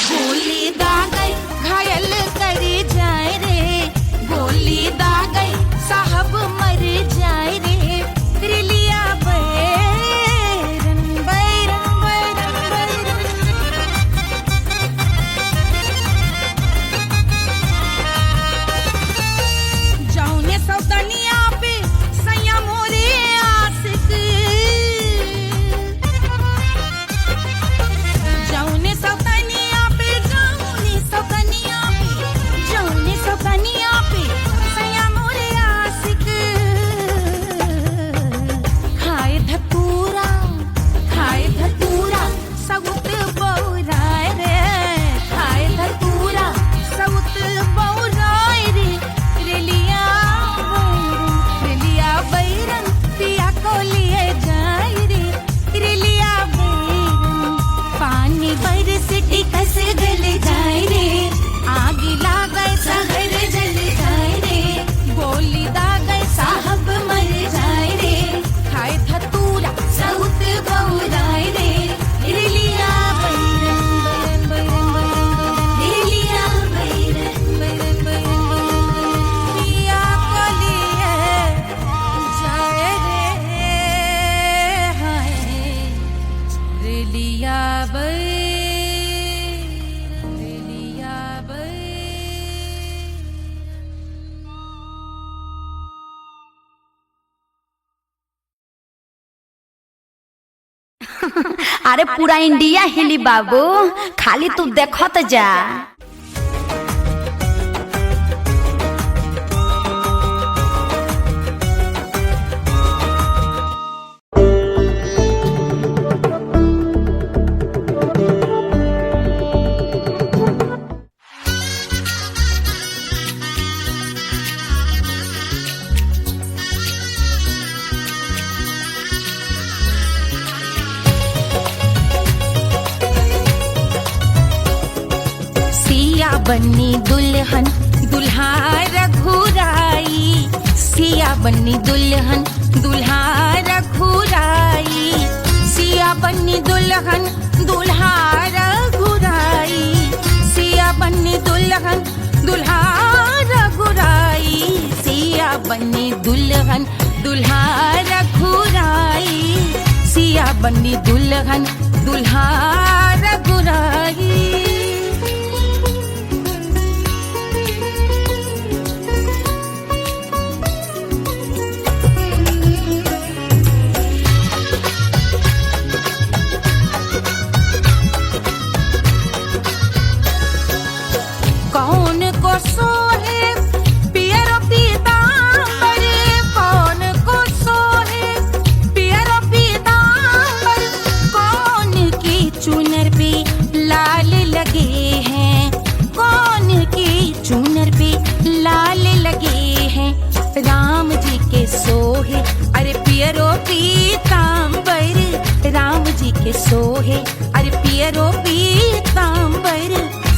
गोली दागई घायल कर जाए रे, गोली दागई साहब मर जाए रे, रिलिया बैरन बैरन बैरन बैरन। जौने सौतनिया पे सैया मोरे आशिक, जौने सौतनिया पे सैया मोरे आशिक, खाए धतूरा सउत बौराए रे, खाए धतूरा सउत बौराए रे, रेलिया बैरन पिया को लिए जाए रे, रेलिया बैरन पानी बरस टिकस गल जाए रे, आग लागै सहर जल जाए रे, गोली दागै साहब मर जाए रे, खाए धतूरा सउत बौराए रे, रेलिया बैरन बैरन बैरन रेलिया बैरन बैरन बैरन पिया को लिए जाए रे, हाय रेलिया बैरन रेलिया बैरन। अरे पूरा इंडिया हिली बाबू, खाली तू देखत जा। सिया बन्नी दुल्हन दुल्हा रघुराई, सिया बन्नी दुल्हन दुल्हा रघुराई, सिया बन्नी दुल्हन दुल्हा रघुराई, सिया बन्नी दुल्हन दुल्हा रघुराई, सिया बन्नी दुल्हन दुल्हा रघुराई, सिया बन्नी दुल्हन दुल्हा रघुराई। कौन को सोहे पियरो पीतांबर, कौन को सोहे पियरो पीतांबर, कौन की चुनर पे लाल लगे हैं, कौन की चुनर पे लाल लगे हैं, राम जी के सोहे अरे पियरो पीतांबर, राम जी के सोहे अरे पियरो पीतांबर,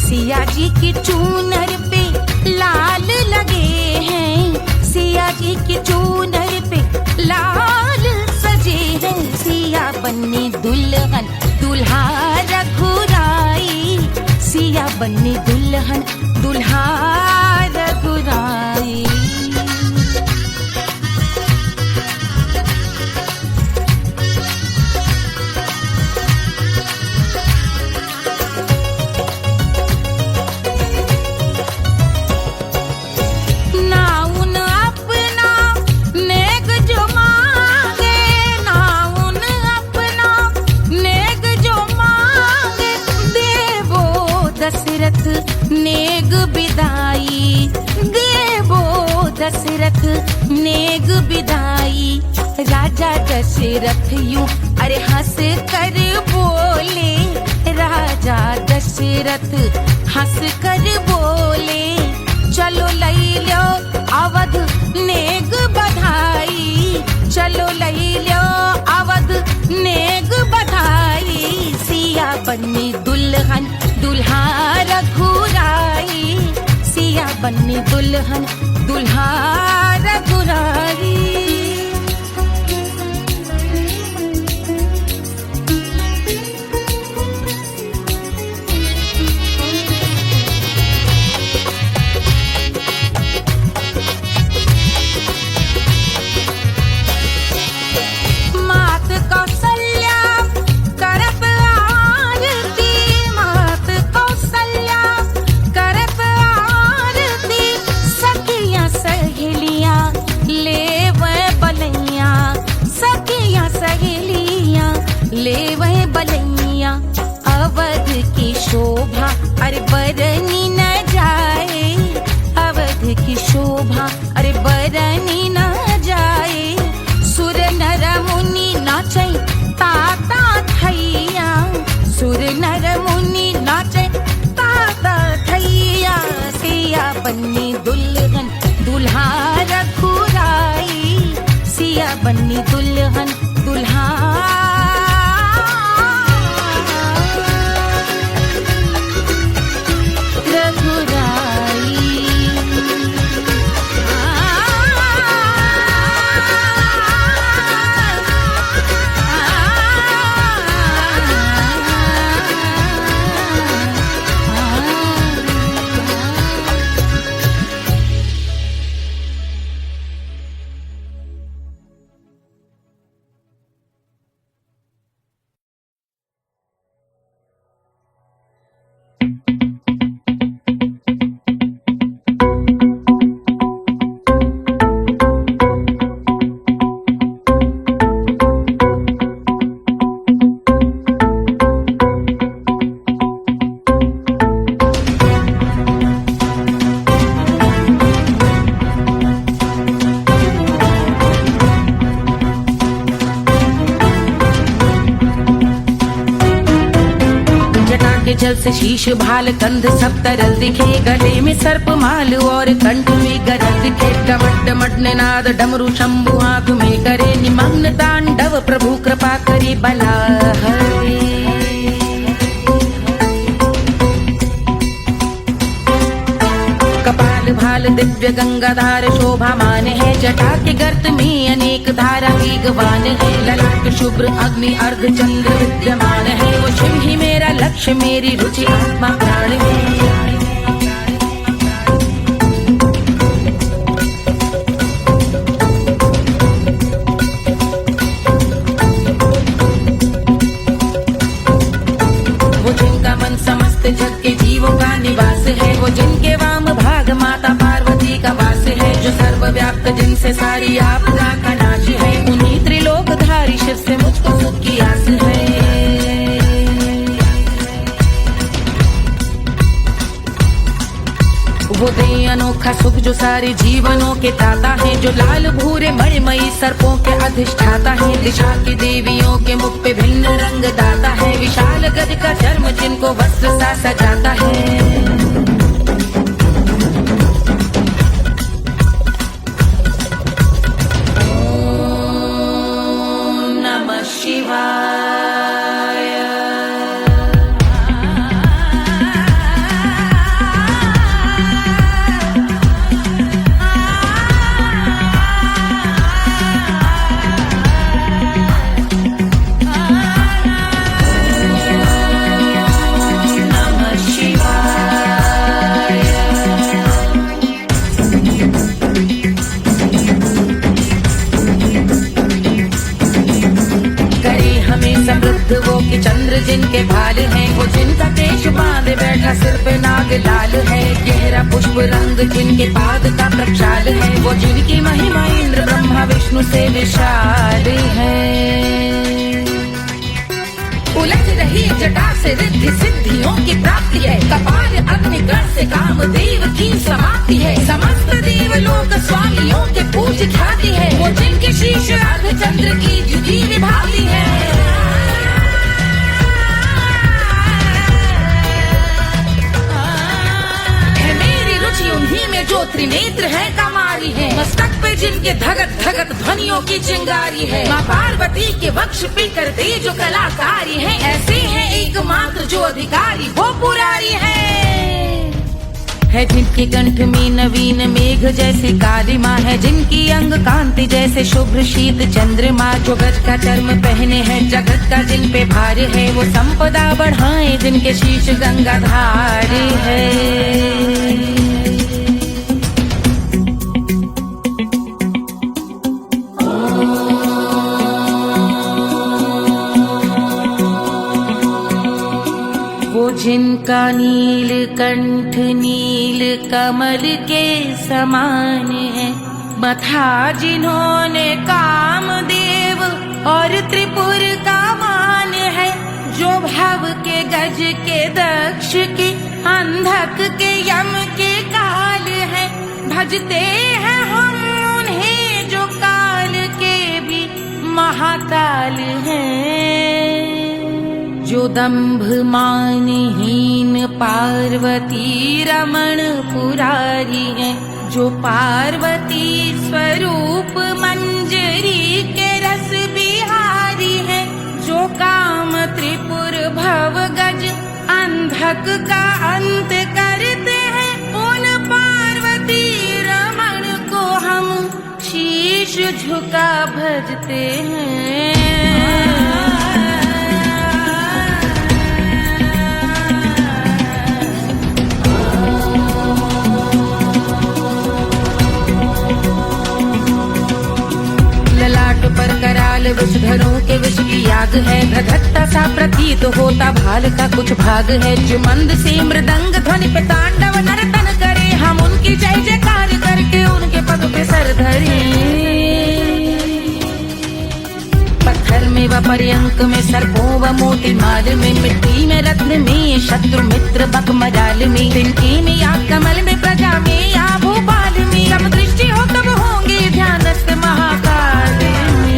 सिया जी की चूनर पे लाल लगे हैं, सिया जी की चूनर पे लाल सजे हैं, सिया बन्नी दुल्हन दुल्हा रघुराई, सिया बन्नी दुल्हन दुल्हा रघुराई। नाउन अपना नेक जो मांगे, नाउन अपना नेक जो मांगे, देवो दशरथ नेग बिदाई, देवो दशरथ नेग बिदाई, राजा दशरथ यूं अरे हंस कर बोले, राजा दशरथ हंस कर बोले, चलो लई लो अवध नेग बधाई, चलो लई लो अवध नेग बधाई, सिया बन्नी दुल्हन दुल्हा रघुराई, सिया बन्नी दुल्हन दुल्हा रघुराई। शोभा अरे बरनी न जाए, अवध की शोभा अरे बरनी न जाए। सुर नर मुनि नाचे ताता थैया, सुर नर मुनि नाचे ताता थैया। सिया बन्नी दुल्हन दुल्हा रघुराई, सिया बन्नी दुल्हन दुल्हा जल से शीश भाल कंध सब तरल दिखे, गले में सर्प माल और कंठ में गरज दिखे। डमट डमट निनाद डमरू शंभु आंख में करे निमग्न तांडव, प्रभु कृपा करे बला हरे। कपाल भाल दिव्य गंगाधार शोभामान है, जटा के गर्त में अनेक धारा वेगवान है। ललाट शुभ्र अग्नि अर्ध चंद्र विद्यमान है, वो शिव ही मेरा लक्ष्य मेरी रुचि आत्मा प्राण है। वो जिनका मन समस्त जग के जीवों का निवास है, वो जिनके वाम भाग माता पार्वती का वास है। जो सर्वव्याप्त जिनसे सारी आपदा का नाश है, उन्हीं त्रिलोकधारी शिव से मुझको सुख की आस है। वो दे अनोखा सुख जो सारे जीवनों के दाता है, जो लाल भूरे मणिमयी सर्पों के अधिष्ठाता है। दिशा की देवियों के मुख पे भिन्न रंग दाता है, विशाल गज का चर्म जिनको वस्त्र सा सजाता है। ओम नमः शिवाय। समृद्ध वो के चंद्र जिनके भाल हैं, वो जिनका केश बांधे बैठा सिर पे नाग लाल है। गहरा पुष्प रंग जिनके पाद का प्रक्षाल है, वो जिनकी महिमा इंद्र ब्रह्मा विष्णु से विशाल है। उलझ रही जटा से रिद्धि सिद्धियों की प्राप्ति है, कपाल अग्निगण से कामदेव की समाप्ति है। समस्त देवलोक स्वामियों के पूज ख्याति है, वो जिनके शीश अर्ध चंद्र की जुदी विभाती है। उन्हीं में जो त्रिनेत्र है कमारी है, मस्तक पे जिनके धगत धगत ध्वनियों की चिंगारी है। माँ पार्वती के वक्ष पे करते जो कलाकारी है, ऐसे हैं एकमात्र जो अधिकारी वो पुरारी है। जिनके कंठ में नवीन मेघ जैसे काली माँ है, जिनकी अंग कांति जैसे शुभ्र शीत चंद्रमा। जो गज का चर्म पहने हैं जगत का जिन पे भार है, वो संपदा बढ़ाए जिनके शीश गंगाधार है। जिनका नील कंठ नील कमल के समान है, मथा जिन्होंने कामदेव और त्रिपुर का मान है। जो भव के गज के दक्ष के अंधक के यम के काल है, भजते हैं हम उन्हें जो काल के भी महाकाल हैं। जो दंभ मानहीन पार्वती रमण पुरारी है, जो पार्वती स्वरूप मंजरी के रस बिहारी है, जो काम त्रिपुर भव गज अंधक का अंत करते हैं, उन पार्वती रमण को हम शीश झुका भजते हैं। ललाट पर कराल विषधरों के विष की याद है, धधकता सा प्रतीत होता भाल का कुछ भाग है। जो मंद से मृदंग ध्वनि पे तांडव नर्तन करे, हम उनकी जय जयकार करके उनके पद पे सर धरे। पत्थर में व पर्यंक में सर्पों व मोती माल में, मिट्टी में रत्न में शत्रु मित्र बक मजाल में, तिनके में या कमल में प्रजा में या भोपाल में, जब दृष्टि हो तब होंगे ध्यानस्थ महाकाल में।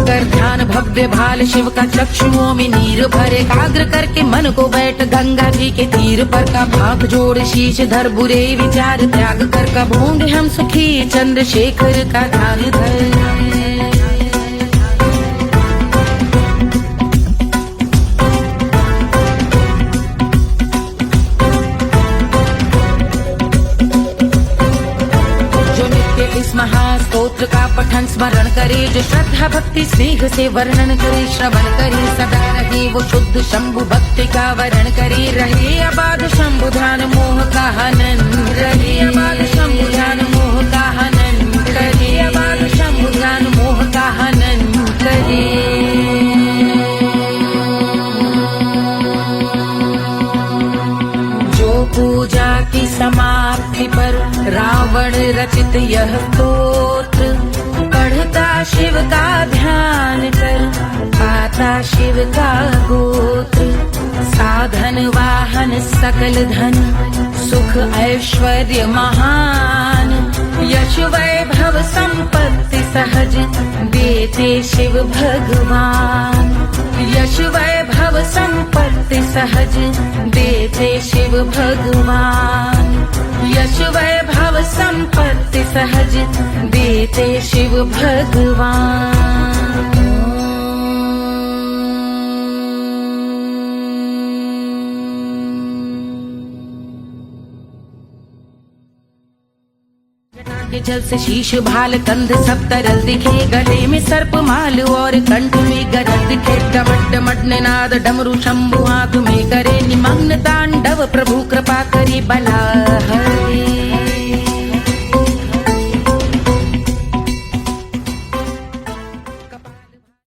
कर ध्यान भव्य भाल शिव का चक्षुओं में नीर भरे, एकाग्र करके मन को बैठ गंगा जी के तीर पर का भाग जोड़ शीश धर बुरे विचार त्याग कर, कब होंगे हम सुखी चंद्रशेखर का ध्यान धर। इस महास्तोत्र का पठन स्मरण करे, जो श्रद्धा भक्ति स्नेह से वर्णन करे, श्रवण करे सदा रहे वो शुद्ध शंभु भक्ति का वर्ण करे। रहे अबाध शंभु ध्यान मोह का हनन, रहे अबाध शंभु ध्यान मोह का हनन करे, अबाध शंभु ध्यान मोह का हनन करे। पूजा की समाप्ति पर रावण रचित यह स्तोत्र, पढ़ता शिव का ध्यान कर पाता शिव का गोत्र। साधन वाहन सकल धन सुख ऐश्वर्य महान, यश वैभव संपत्ति सहज देते शिव भगवान। यश वैभव संपत्ति सहज देते शिव भगवान, यश वैभव संपत्ति सहज देते शिव भगवान। के जल से शीश भाल कंध सब तरल दिखे, गले में सर्प माल और कंठ में गरज दिखे। डमट डमट निनाद डमरू शंभु हाथ में करे, निमग्न तांडव प्रभु कृपा करे बला